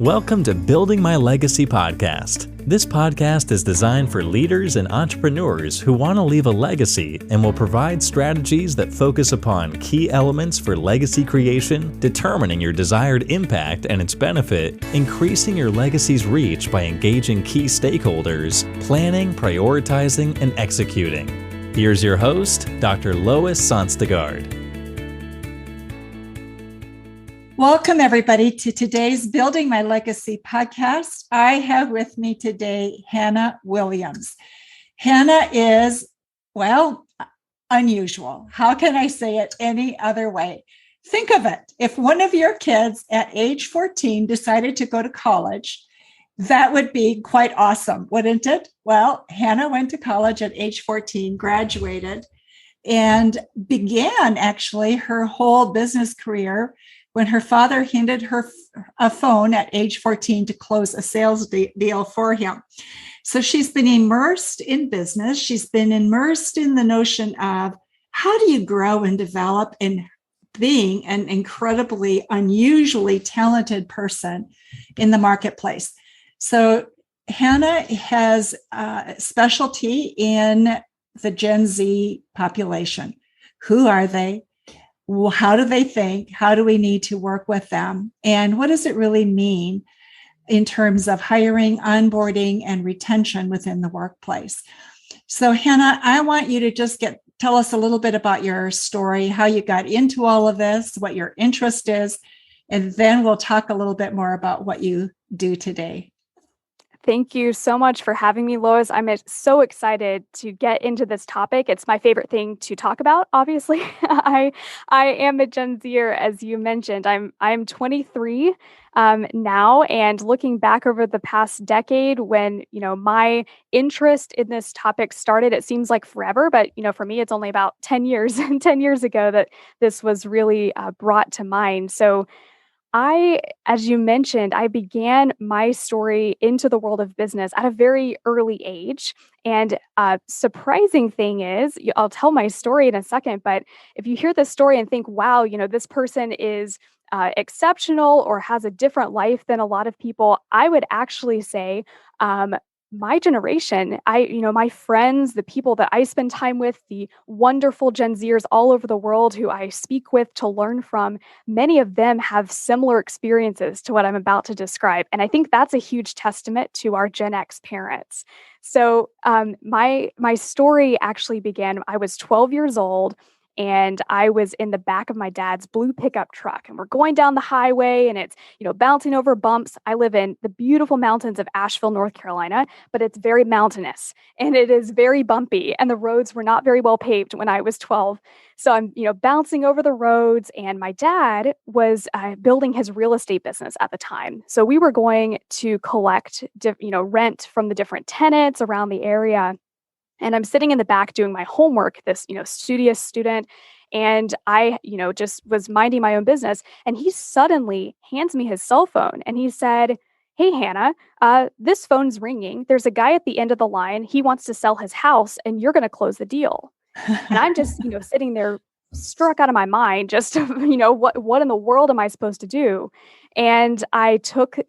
Welcome to Building My Legacy podcast. This podcast is designed for leaders and entrepreneurs who want to leave a legacy and will provide strategies that focus upon key elements for legacy creation, determining your desired impact and its benefit, increasing your legacy's reach by engaging key stakeholders, planning, prioritizing, and executing. Here's your host, Dr. Lois Sonstegard. Welcome, everybody, to today's Building My Legacy podcast. I have with me today Hannah Williams. Hannah is, well, unusual. How can I say it any other way? Think of it. If one of your kids at age 14 decided to go to college, that would be quite awesome, wouldn't it? Well, Hannah went to college at age 14, graduated, and began actually her whole business career when her father handed her a phone at age 14 to close a sales deal for him. So she's been immersed in business. She's been immersed in the notion of how do you grow and develop in being an incredibly, unusually talented person in the marketplace. So Hannah has a specialty in the Gen Z population. Who are they? How do they think? How do we need to work with them? And what does it really mean in terms of hiring, onboarding, and retention within the workplace? So Hannah, I want you to just tell us a little bit about your story, how you got into all of this, what your interest is, and then we'll talk a little bit more about what you do today. Thank you so much for having me, Lois. I'm so excited to get into this topic. It's my favorite thing to talk about, obviously. I am a Gen Zer, as you mentioned. I'm 23 now, and looking back over the past decade when, my interest in this topic started, it seems like forever, but, for me, it's only about 10 years ago that this was really brought to mind. So as you mentioned, I began my story into the world of business at a very early age. And surprising thing is, I'll tell my story in a second, but if you hear this story and think, wow, this person is exceptional or has a different life than a lot of people, I would actually say, my generation, my friends, the people that I spend time with, the wonderful Gen Zers all over the world who I speak with to learn from, many of them have similar experiences to what I'm about to describe. And I think that's a huge testament to our Gen X parents. So my story actually began, I was 12 years old. And I was in the back of my dad's blue pickup truck, and we're going down the highway, and it's, bouncing over bumps. I live in the beautiful mountains of Asheville, North Carolina, but it's very mountainous and it is very bumpy, and the roads were not very well paved when I was 12. So I'm, bouncing over the roads, and my dad was building his real estate business at the time. So we were going to collect, rent from the different tenants around the area. And I'm sitting in the back doing my homework, this, studious student. And I, just was minding my own business. And he suddenly hands me his cell phone. And he said, "Hey, Hannah, this phone's ringing. There's a guy at the end of the line. He wants to sell his house and you're going to close the deal." And I'm just, sitting there struck out of my mind, just, what in the world am I supposed to do? And I took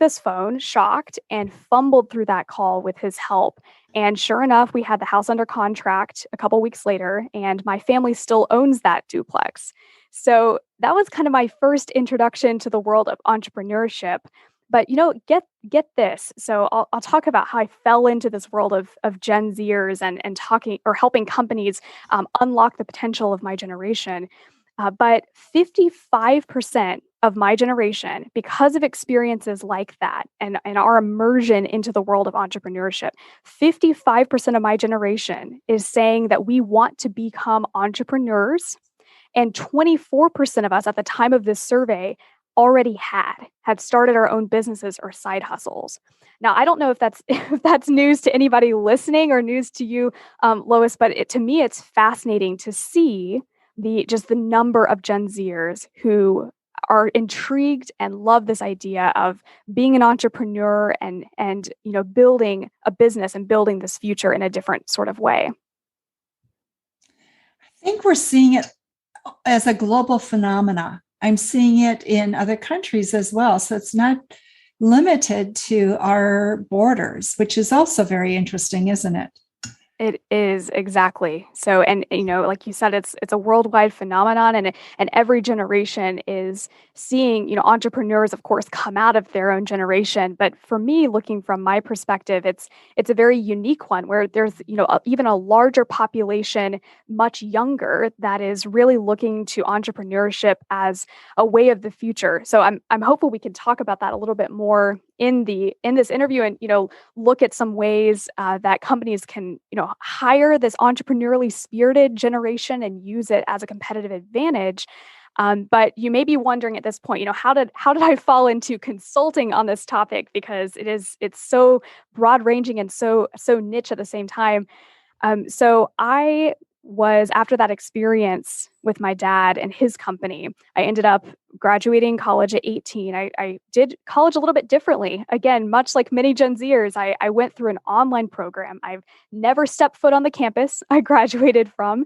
this phone, shocked, and fumbled through that call with his help. And sure enough, we had the house under contract a couple weeks later, and my family still owns that duplex. So that was kind of my first introduction to the world of entrepreneurship. But, get this. So I'll talk about how I fell into this world of Gen Zers and talking or helping companies unlock the potential of my generation. But 55% of my generation, because of experiences like that and our immersion into the world of entrepreneurship, 55% of my generation is saying that we want to become entrepreneurs. And 24% of us at the time of this survey already had started our own businesses or side hustles. Now, I don't know if that's news to anybody listening or news to you, Lois, but to me, it's fascinating to see the number of Gen Zers who are intrigued and love this idea of being an entrepreneur and building a business and building this future in a different sort of way. I think we're seeing it as a global phenomena. I'm seeing it in other countries as well. So it's not limited to our borders, which is also very interesting, isn't it? It is, exactly. So, and like you said, it's a worldwide phenomenon, and every generation is seeing, entrepreneurs, of course, come out of their own generation. But for me, looking from my perspective, it's a very unique one where there's, even a larger population, much younger, that is really looking to entrepreneurship as a way of the future. So I'm hopeful we can talk about that a little bit more in this interview, and look at some ways that companies can hire this entrepreneurially spirited generation and use it as a competitive advantage. But you may be wondering at this point, how did I fall into consulting on this topic? Because it's so broad ranging and so niche at the same time. So I was, after that experience with my dad and his company, I ended up graduating college at 18. I did college a little bit differently. Again, much like many Gen Zers, I went through an online program. I've never stepped foot on the campus I graduated from.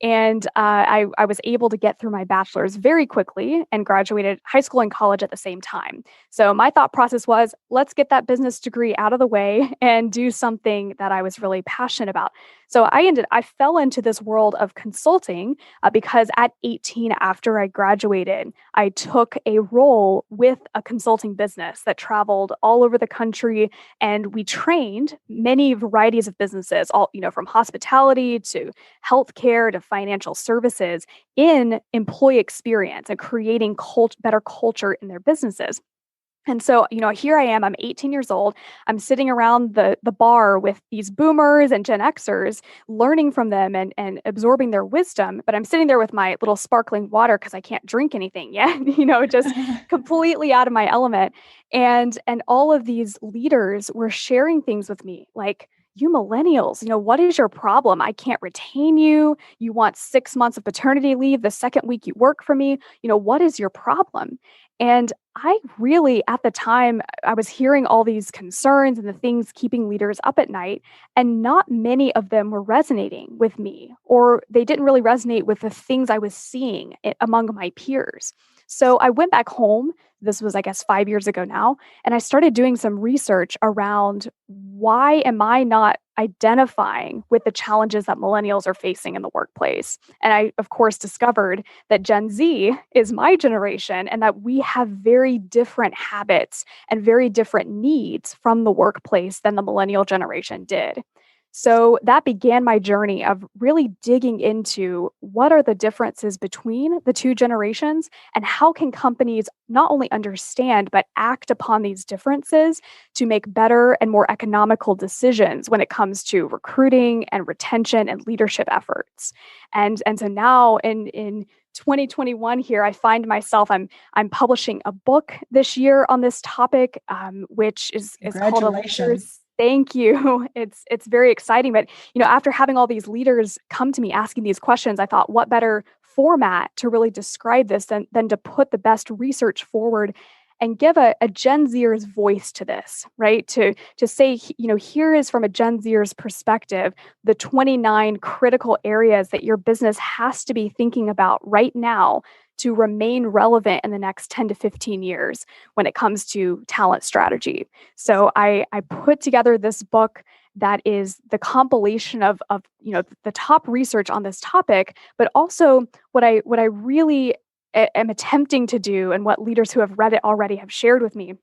And I was able to get through my bachelor's very quickly and graduated high school and college at the same time. So my thought process was, let's get that business degree out of the way and do something that I was really passionate about. So I fell into this world of consulting because at 18, after I graduated, I took a role with a consulting business that traveled all over the country, and we trained many varieties of businesses, all from hospitality to healthcare to financial services, in employee experience and creating better culture in their businesses. And so, here I am, I'm 18 years old. I'm sitting around the bar with these boomers and Gen Xers, learning from them and absorbing their wisdom. But I'm sitting there with my little sparkling water because I can't drink anything yet, just completely out of my element. And all of these leaders were sharing things with me like, you millennials, what is your problem? I can't retain you. You want 6 months of paternity leave the second week you work for me. What is your problem? And I really, at the time, I was hearing all these concerns and the things keeping leaders up at night, and not many of them were resonating with me, or they didn't really resonate with the things I was seeing among my peers. So I went back home. This was, I guess, 5 years ago now. And I started doing some research around, why am I not identifying with the challenges that millennials are facing in the workplace? And I, of course, discovered that Gen Z is my generation and that we have very different habits and very different needs from the workplace than the millennial generation did. So that began my journey of really digging into what are the differences between the two generations, and how can companies not only understand, but act upon these differences to make better and more economical decisions when it comes to recruiting and retention and leadership efforts. And so now in 2021 here, I find myself, I'm publishing a book this year on this topic, which is called Congratulations. Thank you. It's very exciting. But, after having all these leaders come to me asking these questions, I thought, what better format to really describe this than to put the best research forward and give a Gen Zer's voice to this, right? To say, here is, from a Gen Zer's perspective, the 29 critical areas that your business has to be thinking about right now to remain relevant in the next 10 to 15 years when it comes to talent strategy. So I put together this book that is the compilation of the top research on this topic, but also what I really am attempting to do, and what leaders who have read it already have shared with me,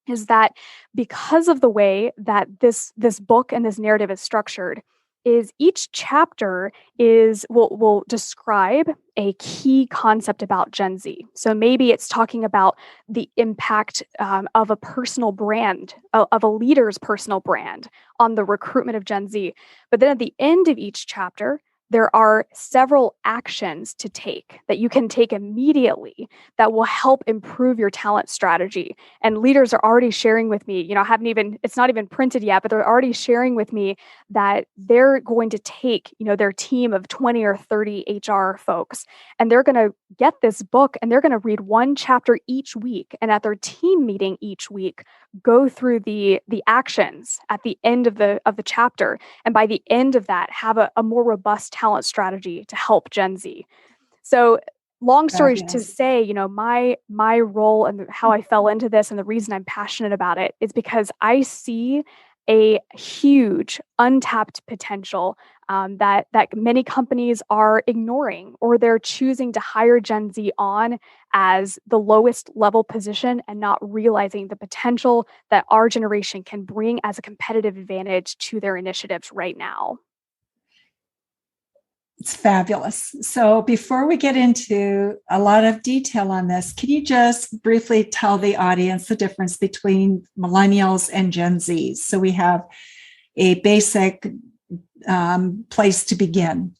is that because of the way that this book and this narrative is structured, is each chapter will describe a key concept about Gen Z. So maybe it's talking about the impact of a personal brand, of a leader's personal brand on the recruitment of Gen Z. But then at the end of each chapter, there are several actions to take that you can take immediately that will help improve your talent strategy. And leaders are already sharing with me, it's not even printed yet, but they're already sharing with me that they're going to take, their team of 20 or 30 HR folks, and they're going to get this book and they're going to read one chapter each week. And at their team meeting each week, go through the actions at the end of the chapter. And by the end of that, have a more robust talent strategy to help Gen Z. So long story to Fabulous. say, my role and how I fell into this and the reason I'm passionate about it is because I see a huge untapped potential that many companies are ignoring, or they're choosing to hire Gen Z on as the lowest level position and not realizing the potential that our generation can bring as a competitive advantage to their initiatives right now. It's fabulous. So before we get into a lot of detail on this, can you just briefly tell the audience the difference between millennials and Gen Zs? So we have a basic place to begin.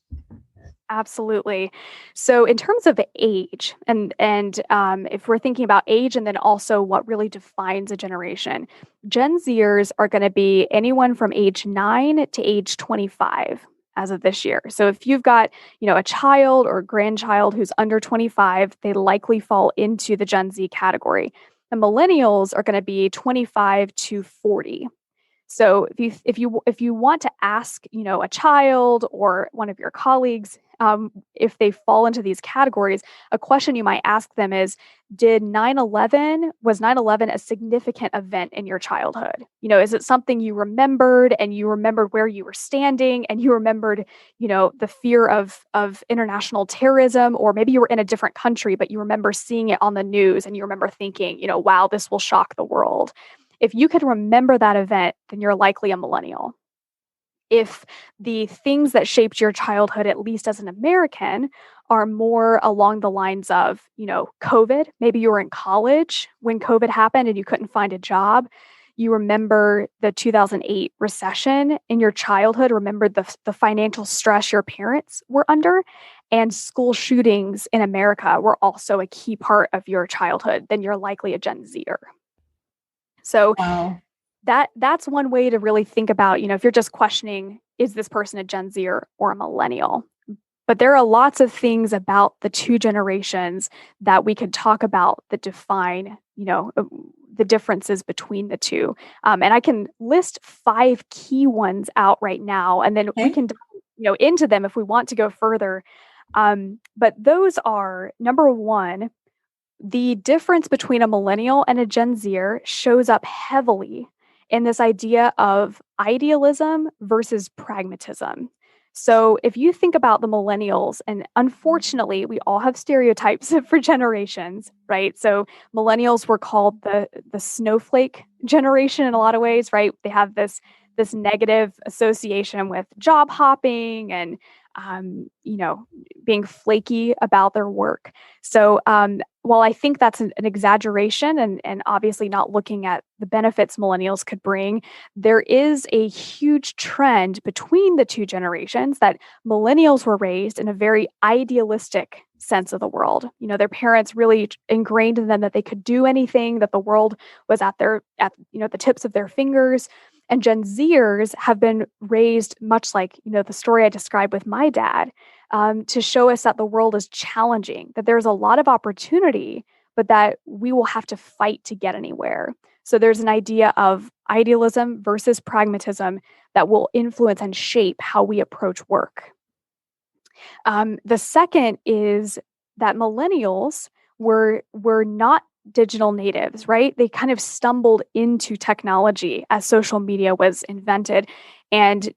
Absolutely. So in terms of age, and if we're thinking about age and then also what really defines a generation, Gen Zers are going to be anyone from age 9 to age 25 as of this year. So if you've got, a child or a grandchild who's under 25, they likely fall into the Gen Z category. The millennials are going to be 25 to 40. So if you want to ask, a child or one of your colleagues, if they fall into these categories, a question you might ask them is, was 9/11 a significant event in your childhood? Is it something you remembered and you remembered where you were standing and you remembered, the fear of international terrorism, or maybe you were in a different country, but you remember seeing it on the news and you remember thinking, wow, this will shock the world. If you could remember that event, then you're likely a millennial. If the things that shaped your childhood, at least as an American, are more along the lines of, COVID, maybe you were in college when COVID happened and you couldn't find a job. You remember the 2008 recession in your childhood, remember the financial stress your parents were under, and school shootings in America were also a key part of your childhood, then you're likely a Gen Zer. So Wow. that's one way to really think about, if you're just questioning, is this person a Gen Z or a millennial? But there are lots of things about the two generations that we could talk about that define, the differences between the two. And I can list 5 key ones out right now, and then we can, into them if we want to go further. But those are, number one, the difference between a millennial and a Gen Zer shows up heavily in this idea of idealism versus pragmatism. So if you think about the millennials, and unfortunately, we all have stereotypes for generations, right? So millennials were called the Snowflake generation in a lot of ways, right? They have this negative association with job hopping and being flaky about their work. So while I think that's an exaggeration and obviously not looking at the benefits millennials could bring, there is a huge trend between the two generations that millennials were raised in a very idealistic sense of the world. Their parents really ingrained in them that they could do anything, that the world was at the tips of their fingers. And Gen Zers have been raised much like, the story I described with my dad, to show us that the world is challenging, that there's a lot of opportunity, but that we will have to fight to get anywhere. So there's an idea of idealism versus pragmatism that will influence and shape how we approach work. The second is that millennials were not digital natives, right? They kind of stumbled into technology as social media was invented. And,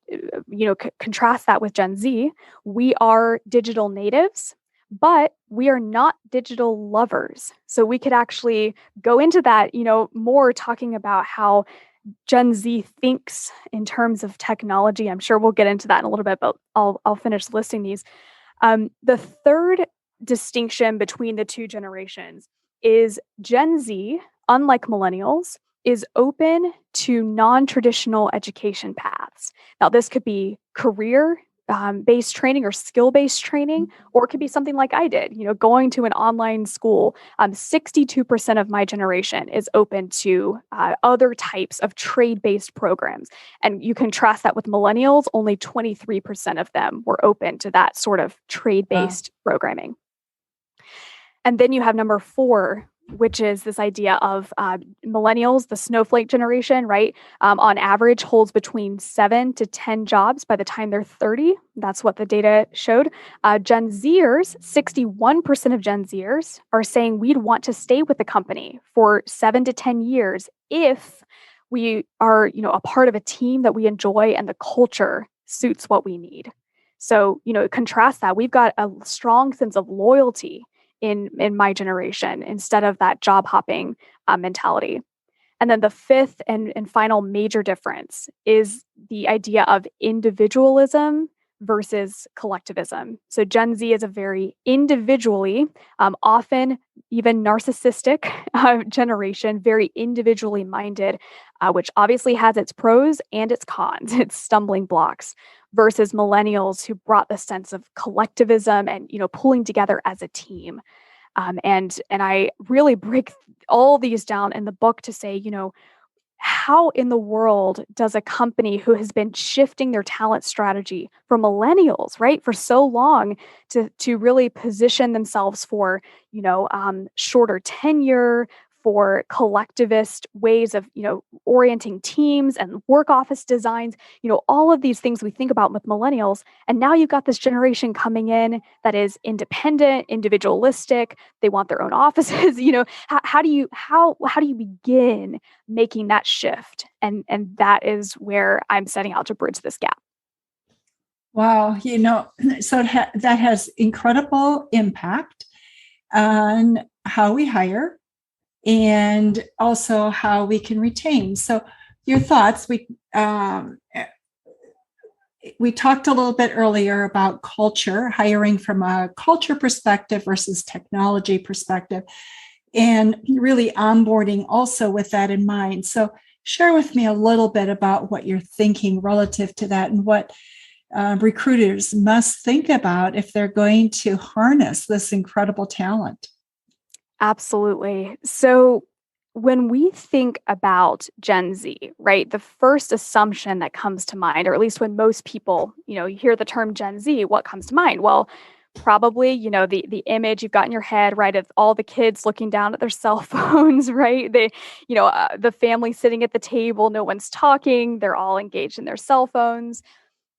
contrast that with Gen Z. We are digital natives, but we are not digital lovers. So we could actually go into that, more talking about how Gen Z thinks in terms of technology. I'm sure we'll get into that in a little bit, but I'll finish listing these. The third distinction between the two generations is Gen Z, unlike millennials, is open to non-traditional education paths. Now, this could be career-based training or skill-based training, or it could be something like I did, going to an online school. 62% of my generation is open to other types of trade-based programs. And you contrast that with millennials, only 23% of them were open to that sort of trade-based programming. And then you have number 4, which is this idea of millennials, the Snowflake generation, right? On average, holds between 7 to 10 jobs by the time they're 30. That's what the data showed. Gen Zers, 61% of Gen Zers are saying we'd want to stay with the company for 7 to 10 years if we are, a part of a team that we enjoy and the culture suits what we need. So, contrast that. We've got a strong sense of loyalty in my generation instead of that job hopping mentality. And then the fifth and final major difference is the idea of individualism versus collectivism. So Gen Z is a very individually, often even narcissistic generation, very individually minded, which obviously has its pros and its cons, its stumbling blocks, versus millennials who brought the sense of collectivism and pulling together as a team. And I really break all these down in the book to say, how in the world does a company who has been shifting their talent strategy for millennials, right, for so long to really position themselves for, shorter tenure, for collectivist ways of, orienting teams and work office designs, all of these things we think about with millennials. And now you've got this generation coming in that is independent, individualistic. They want their own offices. How do you begin making that shift? And that is where I'm setting out to bridge this gap. Wow. So that has incredible impact on how we hire and also how we can retain. So your thoughts, we talked a little bit earlier about culture, hiring from a culture perspective versus technology perspective, and really onboarding also with that in mind. So share with me a little bit about what you're thinking relative to that and what recruiters must think about if they're going to harness this incredible talent. Absolutely. So when we think about Gen Z, right, the first assumption that comes to mind, or at least when most people, you hear the term Gen Z, what comes to mind? Well, probably, the image you've got in your head, right, of all the kids looking down at their cell phones, right? The family sitting at the table, no one's talking, they're all engaged in their cell phones.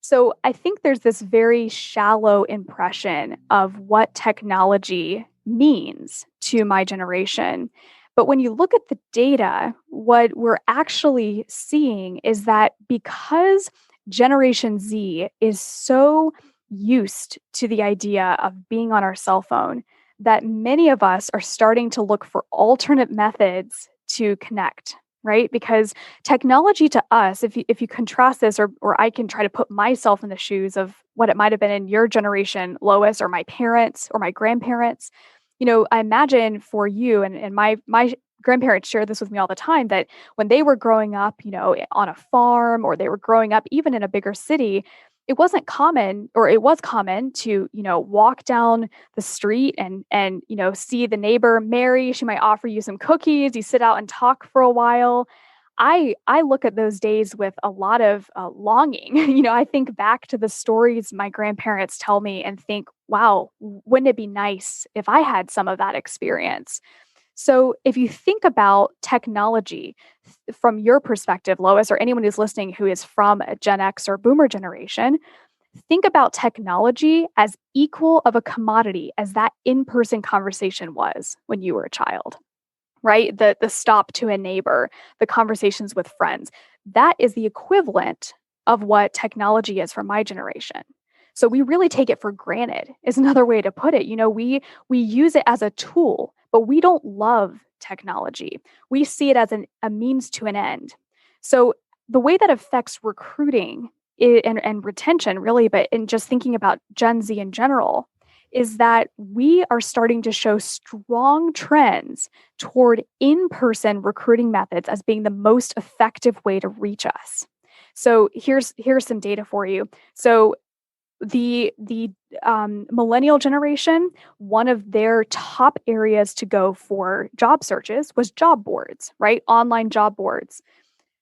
So I think there's this very shallow impression of what technology means to my generation. But when you look at the data, what we're actually seeing is that because Generation Z is so used to the idea of being on our cell phone, that many of us are starting to look for alternate methods to connect, right? Because technology to us, if you contrast this, or I can try to put myself in the shoes of what it might have been in your generation, Lois, or my parents or my grandparents, I imagine for you and my grandparents share this with me all the time, that when they were growing up, on a farm, or they were growing up even in a bigger city, it wasn't common, or it was common to, walk down the street and see the neighbor, Mary. She might offer you some cookies. You sit out and talk for a while. I look at those days with a lot of longing. I think back to the stories my grandparents tell me and think, wow, wouldn't it be nice if I had some of that experience? So if you think about technology from your perspective, Lois, or anyone who's listening who is from a Gen X or Boomer generation, think about technology as equal of a commodity as that in-person conversation was when you were a child, right? The stop to a neighbor, the conversations with friends. That is the equivalent of what technology is for my generation. So we really take it for granted, is another way to put it. We use it as a tool, but we don't love technology. We see it as a means to an end. So the way that affects recruiting and retention, really, but in just thinking about Gen Z in general, is that we are starting to show strong trends toward in-person recruiting methods as being the most effective way to reach us. So here's some data for you. So the millennial generation, one of their top areas to go for job searches was job boards, right? Online job boards.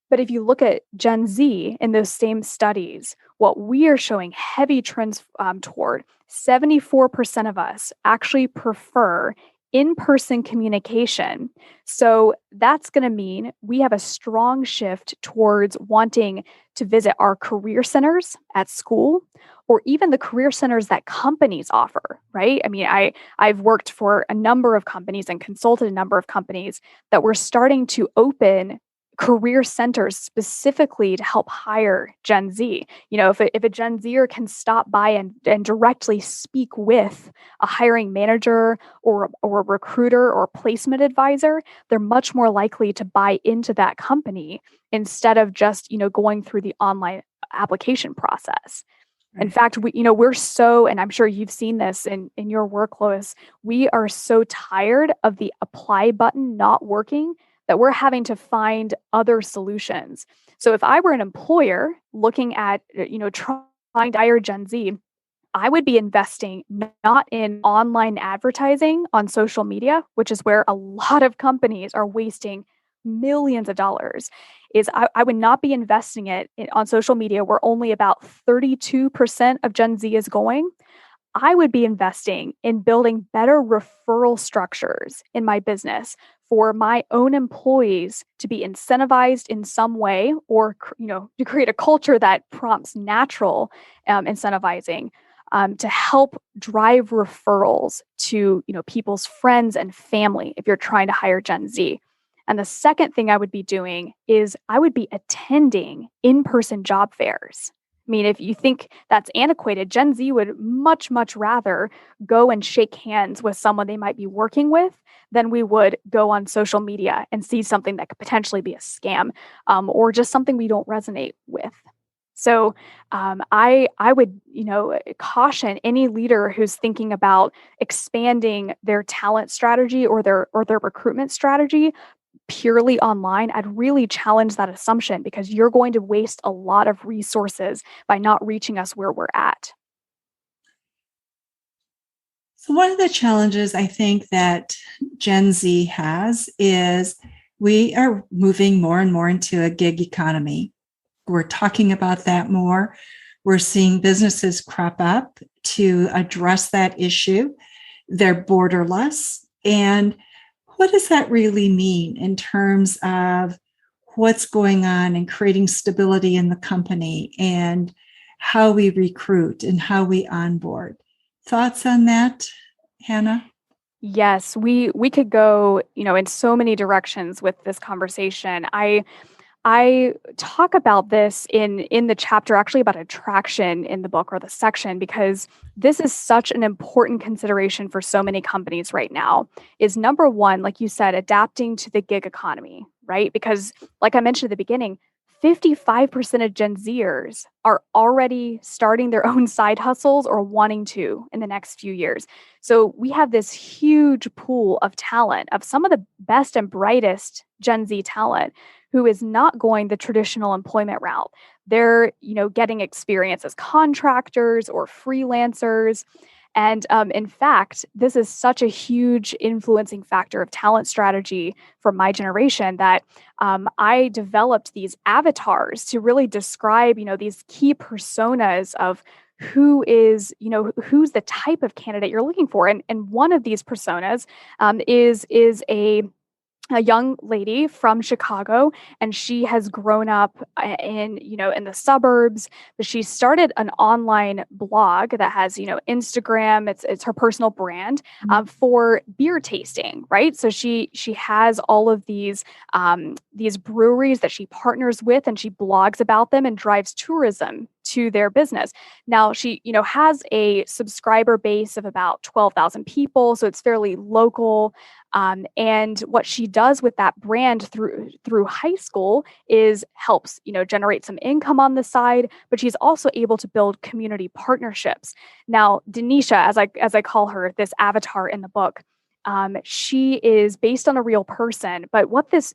But if you look at Gen Z in those same studies, what we are showing heavy trends toward, 74% of us actually prefer in-person communication. So that's going to mean we have a strong shift towards wanting to visit our career centers at school, or even the career centers that companies offer, right? I mean, I've worked for a number of companies and consulted a number of companies that were starting to open career centers specifically to help hire Gen Z. If a Gen Zer can stop by and directly speak with a hiring manager or a recruiter or placement advisor, they're much more likely to buy into that company instead of just, going through the online application process. Right. In fact, we're so, and I'm sure you've seen this in your work, Lois, we are so tired of the apply button not working that we're having to find other solutions. So if I were an employer looking at, trying to hire Gen Z, I would be investing not in online advertising on social media, which is where a lot of companies are wasting millions of dollars. I would not be investing it on social media where only about 32% of Gen Z is going. I would be investing in building better referral structures in my business for my own employees to be incentivized in some way, or to create a culture that prompts natural incentivizing to help drive referrals to people's friends and family if you're trying to hire Gen Z. And the second thing I would be doing is I would be attending in-person job fairs. I mean, if you think that's antiquated, Gen Z would much, much rather go and shake hands with someone they might be working with than we would go on social media and see something that could potentially be a scam or just something we don't resonate with. So I would, caution any leader who's thinking about expanding their talent strategy or their recruitment strategy purely online. I'd really challenge that assumption because you're going to waste a lot of resources by not reaching us where we're at. So one of the challenges I think that Gen Z has is we are moving more and more into a gig economy. We're talking about that more. We're seeing businesses crop up to address that issue. They're borderless. And what does that really mean in terms of what's going on and creating stability in the company and how we recruit and how we onboard? Thoughts on that, Hannah? Yes, we could go, in so many directions with this conversation. I talk about this in the chapter, actually about attraction in the book or the section, because this is such an important consideration for so many companies right now. Is number one, like you said, adapting to the gig economy, right? Because like I mentioned at the beginning, 55% of Gen Zers are already starting their own side hustles or wanting to in the next few years. So we have this huge pool of talent, of some of the best and brightest Gen Z talent who is not going the traditional employment route. They're, getting experience as contractors or freelancers. And in fact, this is such a huge influencing factor of talent strategy for my generation that I developed these avatars to really describe, these key personas of who is, who's the type of candidate you're looking for. And one of these personas is a young lady from Chicago, and she has grown up in the suburbs, but she started an online blog that has, Instagram, it's her personal brand for beer tasting, right? So she has all of these breweries that she partners with, and she blogs about them and drives tourism to their business. Now she, has a subscriber base of about 12,000 people, so it's fairly local. And what she does with that brand through high school is helps, generate some income on the side, but she's also able to build community partnerships. Now, Denisha, as I call her, this avatar in the book, she is based on a real person, but what this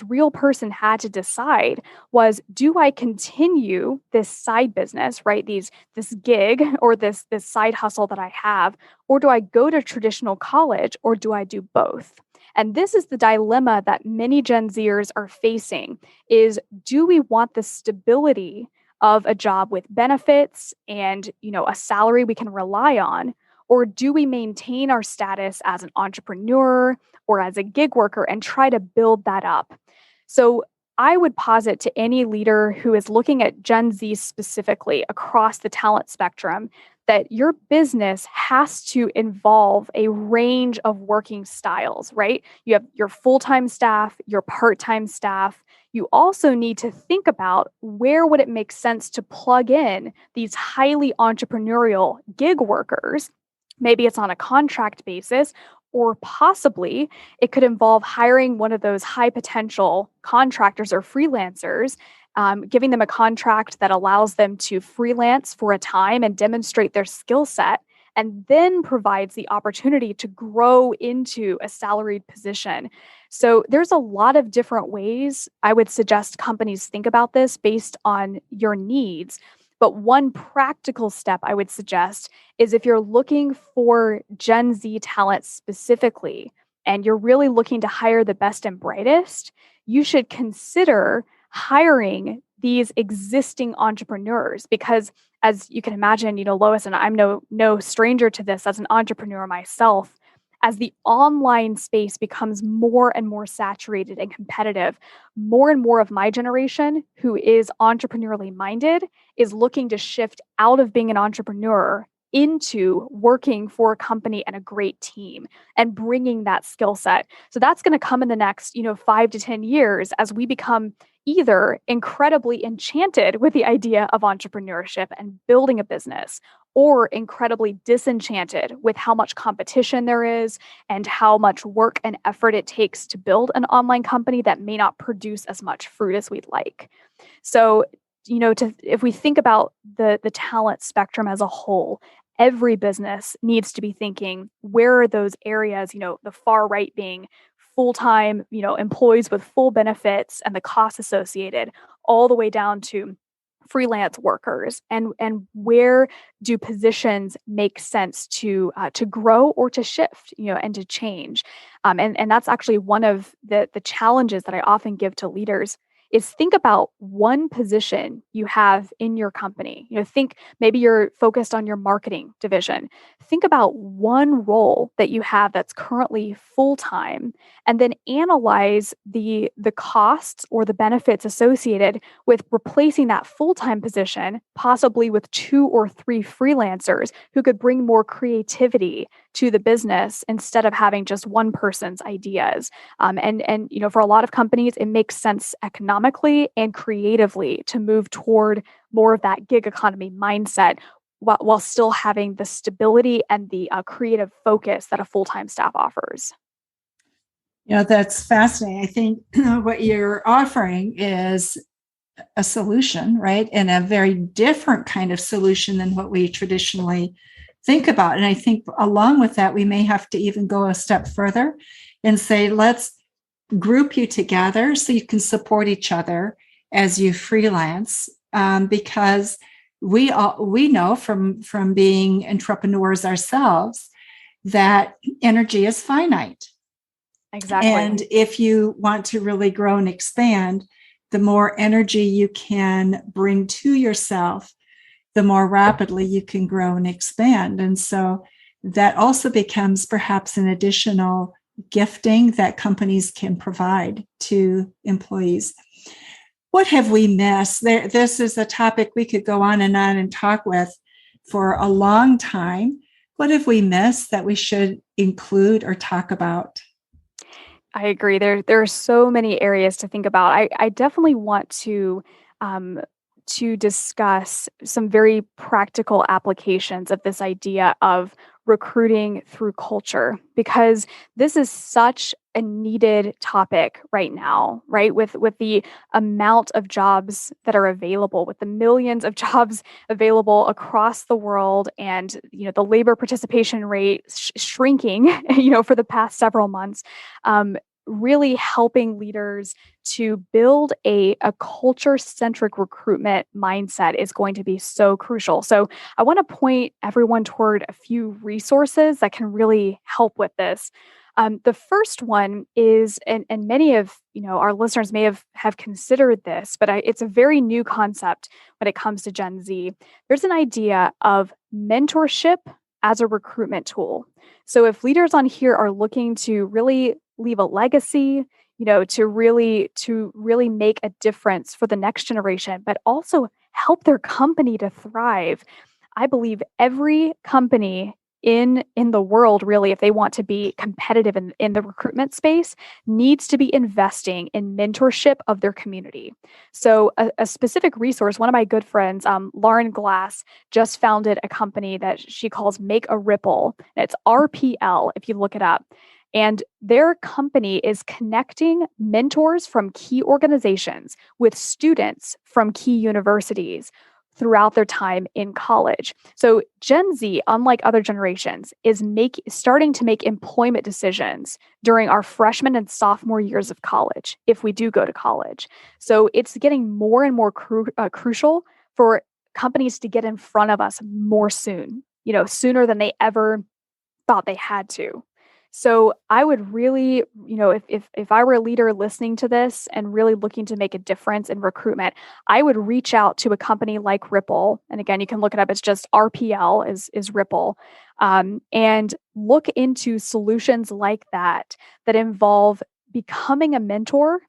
real person had to decide was, do I continue this side business, right? This gig or this side hustle that I have, or do I go to traditional college, or do I do both? And this is the dilemma that many Gen Zers are facing is, do we want the stability of a job with benefits and, a salary we can rely on? Or do we maintain our status as an entrepreneur or as a gig worker and try to build that up? So I would posit to any leader who is looking at Gen Z specifically across the talent spectrum that your business has to involve a range of working styles, right? You have your full-time staff, your part-time staff. You also need to think about where would it make sense to plug in these highly entrepreneurial gig workers. Maybe it's on a contract basis, or possibly it could involve hiring one of those high potential contractors or freelancers, giving them a contract that allows them to freelance for a time and demonstrate their skill set, and then provides the opportunity to grow into a salaried position. So there's a lot of different ways I would suggest companies think about this based on your needs. But one practical step I would suggest is if you're looking for Gen Z talent specifically, and you're really looking to hire the best and brightest, you should consider hiring these existing entrepreneurs because, as you can imagine, Lois, and I'm no stranger to this as an entrepreneur myself. As the online space becomes more and more saturated and competitive, more and more of my generation who is entrepreneurially minded is looking to shift out of being an entrepreneur into working for a company and a great team and bringing that skill set. So that's going to come in the next, 5 to 10 years as we become either incredibly enchanted with the idea of entrepreneurship and building a business, or incredibly disenchanted with how much competition there is and how much work and effort it takes to build an online company that may not produce as much fruit as we'd like. So, if we think about the talent spectrum as a whole, every business needs to be thinking, where are those areas, the far right being full-time, employees with full benefits and the costs associated, all the way down to freelance workers, and where do positions make sense to grow or to shift, and to change, and that's actually one of the challenges that I often give to leaders is think about one position you have in your company. Think maybe you're focused on your marketing division. Think about one role that you have that's currently full-time, and then analyze the costs or the benefits associated with replacing that full-time position, possibly with 2 or 3 freelancers who could bring more creativity to the business instead of having just one person's ideas. And for a lot of companies, it makes sense economically and creatively to move toward more of that gig economy mindset while still having the stability and the creative focus that a full-time staff offers. That's fascinating. I think what you're offering is a solution, right? And a very different kind of solution than what we traditionally think about. And I think along with that, we may have to even go a step further and say, let's group you together so you can support each other as you freelance, because we know from being entrepreneurs ourselves that energy is finite. Exactly. And if you want to really grow and expand, the more energy you can bring to yourself, the more rapidly you can grow and expand. And so that also becomes perhaps an additional gifting that companies can provide to employees. What have we missed? This is a topic we could go on and talk with for a long time. What have we missed that we should include or talk about? I agree. There are so many areas to think about. I definitely want to discuss some very practical applications of this idea of recruiting through culture, because this is such a needed topic right now, right? With the amount of jobs that are available, with the millions of jobs available across the world, and the labor participation rate shrinking, for the past several months. Really helping leaders to build a culture-centric recruitment mindset is going to be so crucial. So I want to point everyone toward a few resources that can really help with this. The first one is, and many of our listeners may have considered this, but it's a very new concept when it comes to Gen Z. There's an idea of mentorship as a recruitment tool. So if leaders on here are looking to really leave a legacy, to really make a difference for the next generation, but also help their company to thrive, I believe every company in the world, really, if they want to be competitive in the recruitment space, needs to be investing in mentorship of their community. So a specific resource, one of my good friends, Lauren Glass, just founded a company that she calls Make a Ripple. It's RPL, if you look it up. And their company is connecting mentors from key organizations with students from key universities throughout their time in college. So Gen Z, unlike other generations, is starting to make employment decisions during our freshman and sophomore years of college, if we do go to college. So it's getting more and more crucial for companies to get in front of us more soon, sooner than they ever thought they had to. So I would really, if I were a leader listening to this and really looking to make a difference in recruitment, I would reach out to a company like Ripple. And again, you can look it up. It's just RPL is Ripple. And look into solutions like that involve becoming a mentor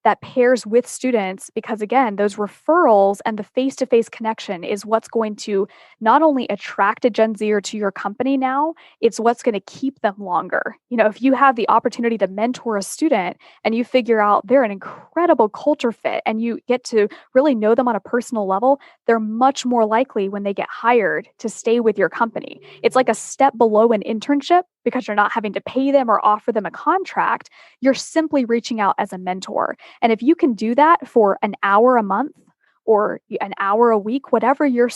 that pairs with students, because again, those referrals and the face-to-face connection is what's going to not only attract a Gen Zer to your company now, it's what's going to keep them longer. If you have the opportunity to mentor a student and you figure out they're an incredible culture fit and you get to really know them on a personal level, they're much more likely when they get hired to stay with your company. It's like a step below an internship because you're not having to pay them or offer them a contract. You're simply reaching out as a mentor. And if you can do that for an hour a month or an hour a week, whatever your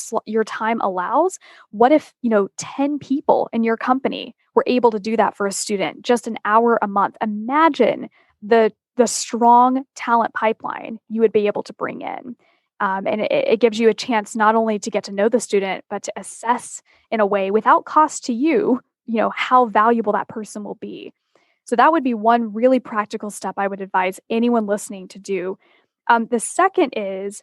time allows, what if, 10 people in your company were able to do that for a student, just an hour a month? Imagine the strong talent pipeline you would be able to bring in. And it gives you a chance not only to get to know the student, but to assess in a way without cost to you, how valuable that person will be. So that would be one really practical step I would advise anyone listening to do. The second is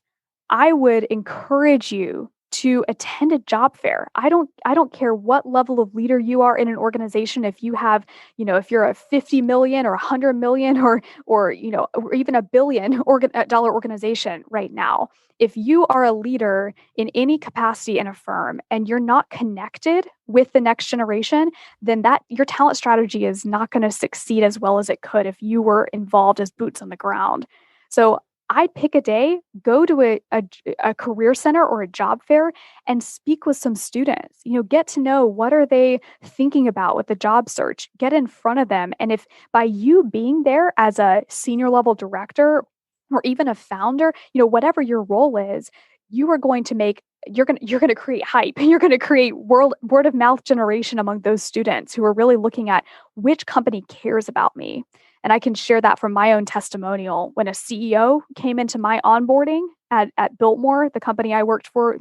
I would encourage you to attend a job fair. I don't care what level of leader you are in an organization. If you have, if you're a 50 million or 100 million or even $1 billion dollar organization right now, if you are a leader in any capacity in a firm and you're not connected with the next generation, then your talent strategy is not going to succeed as well as it could if you were involved as boots on the ground. So I'd pick a day, go to a career center or a job fair and speak with some students, get to know what are they thinking about with the job search, get in front of them. And if by you being there as a senior level director or even a founder, whatever your role is, you are going to you're going to create hype. You're going to create word of mouth generation among those students who are really looking at which company cares about me. And I can share that from my own testimonial. When a CEO came into my onboarding at Biltmore, the company I worked for,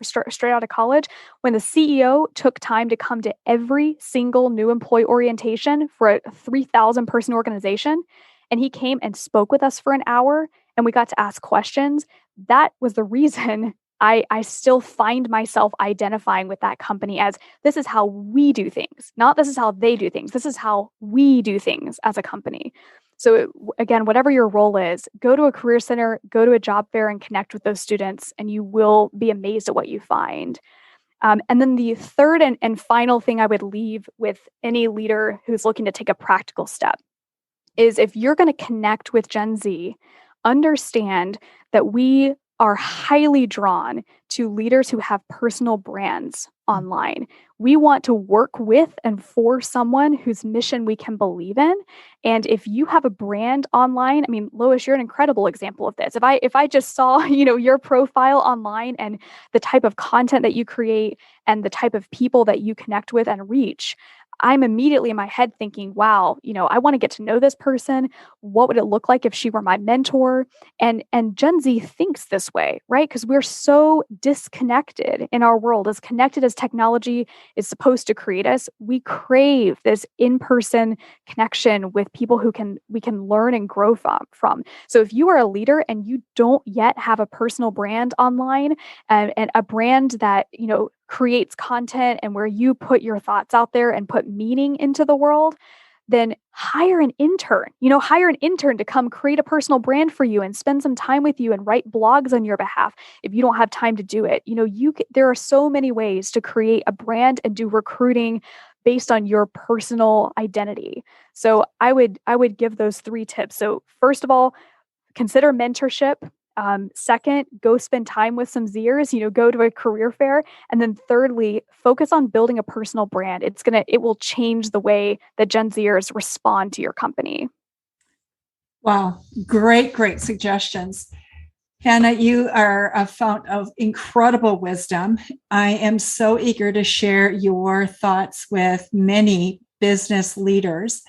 straight out of college, when the CEO took time to come to every single new employee orientation for a 3,000 person organization, and he came and spoke with us for an hour and we got to ask questions, that was the reason I still find myself identifying with that company as this is how we do things, not this is how they do things. This is how we do things as a company. So again, whatever your role is, go to a career center, go to a job fair and connect with those students, and you will be amazed at what you find. And then the third and final thing I would leave with any leader who's looking to take a practical step is if you're going to connect with Gen Z, understand that we are highly drawn to leaders who have personal brands online. We want to work with and for someone whose mission we can believe in. And if you have a brand online, I mean, Lois, you're an incredible example of this. If I just saw, your profile online and the type of content that you create and the type of people that you connect with and reach, I'm immediately in my head thinking, wow, I want to get to know this person. What would it look like if she were my mentor? And Gen Z thinks this way, right? Because we're so disconnected in our world. As connected as technology is supposed to create us, we crave this in-person connection with people we can learn and grow from. So if you are a leader and you don't yet have a personal brand online and a brand that, creates content and where you put your thoughts out there and put meaning into the world, then hire an intern. Hire an intern to come create a personal brand for you and spend some time with you and write blogs on your behalf if you don't have time to do it. There are so many ways to create a brand and do recruiting based on your personal identity. So I would give those 3 tips. So first of all, consider mentorship. Second, go spend time with some Zers, go to a career fair. And then thirdly, focus on building a personal brand. It will change the way that Gen Zers respond to your company. Wow. Great suggestions. Hannah, you are a fount of incredible wisdom. I am so eager to share your thoughts with many business leaders.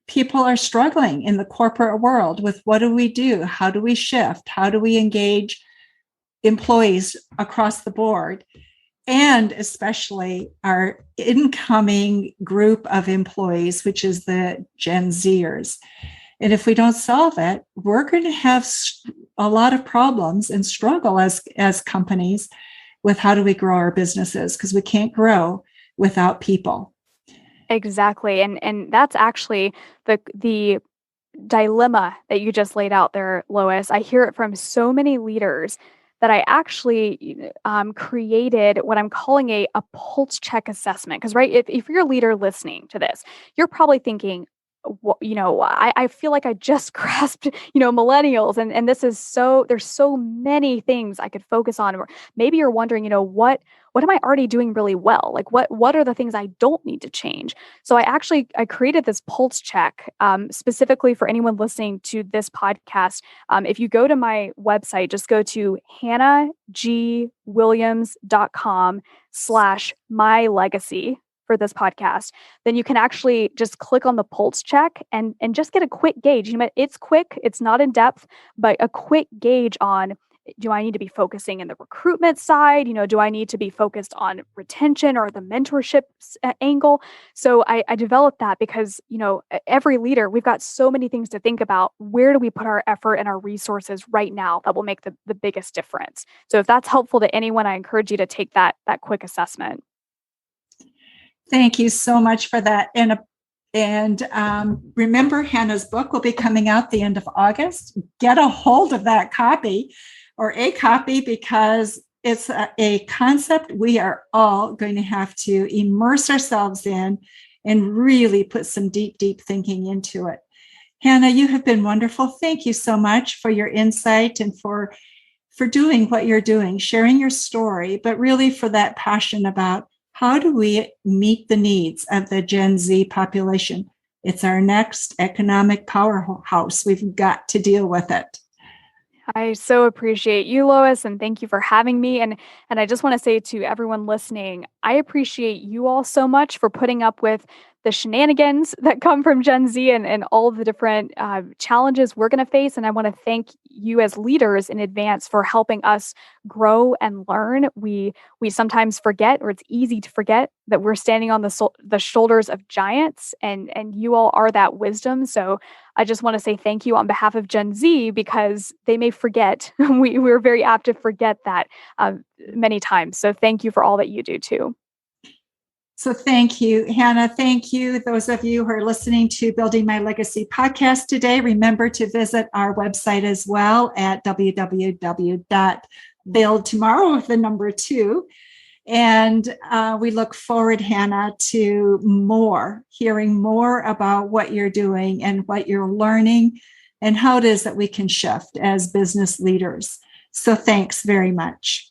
People are struggling in the corporate world with what do we do? How do we shift? How do we engage employees across the board? And especially our incoming group of employees, which is the Gen Zers. And if we don't solve it, we're going to have a lot of problems and struggle as companies with how do we grow our businesses, because we can't grow without people. Exactly. And that's actually the dilemma that you just laid out there, Lois. I hear it from so many leaders that I actually created what I'm calling a pulse check assessment. Because, right, if you're a leader listening to this, you're probably thinking, I feel like I just grasped, millennials. And this is there's so many things I could focus on. Or maybe you're wondering, what am I already doing really well? Like what are the things I don't need to change? So I created this pulse check specifically for anyone listening to this podcast. If you go to my website, just go to hannahgwilliams.com/mylegacy for this podcast, then you can actually just click on the pulse check and just get a quick gauge. It's quick, it's not in depth, but a quick gauge on, do I need to be focusing in the recruitment side? Do I need to be focused on retention or the mentorship angle? So I developed that because, every leader, we've got so many things to think about. Where do we put our effort and our resources right now that will make the biggest difference? So if that's helpful to anyone, I encourage you to take that quick assessment. Thank you so much for that. And remember, Hannah's book will be coming out the end of August. Get a hold of that copy or a copy, because it's a concept we are all going to have to immerse ourselves in and really put some deep thinking into it. Hannah, you have been wonderful. Thank you so much for your insight and for doing what you're doing, sharing your story, but really for that passion about how do we meet the needs of the Gen Z population? It's our next economic powerhouse. We've got to deal with it. I so appreciate you, Lois, and thank you for having me. And I just want to say to everyone listening, I appreciate you all so much for putting up with the shenanigans that come from Gen Z and all of the different challenges we're going to face. And I want to thank you as leaders in advance for helping us grow and learn. We sometimes forget, or it's easy to forget, that we're standing on the shoulders of giants, and you all are that wisdom. So I just want to say thank you on behalf of Gen Z, because they may forget. We're very apt to forget that many times. So thank you for all that you do too. So thank you, Hannah. Thank you, those of you who are listening to Building My Legacy podcast today. Remember to visit our website as well at www.buildtomorrow2. And we look forward, Hannah, to hearing more about what you're doing and what you're learning and how it is that we can shift as business leaders. So thanks very much.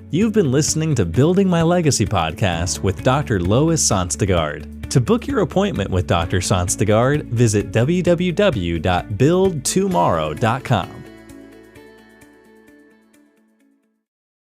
You've been listening to Building My Legacy podcast with Dr. Lois Sonstagard. To book your appointment with Dr. Sonstagard, visit www.buildtomorrow.com.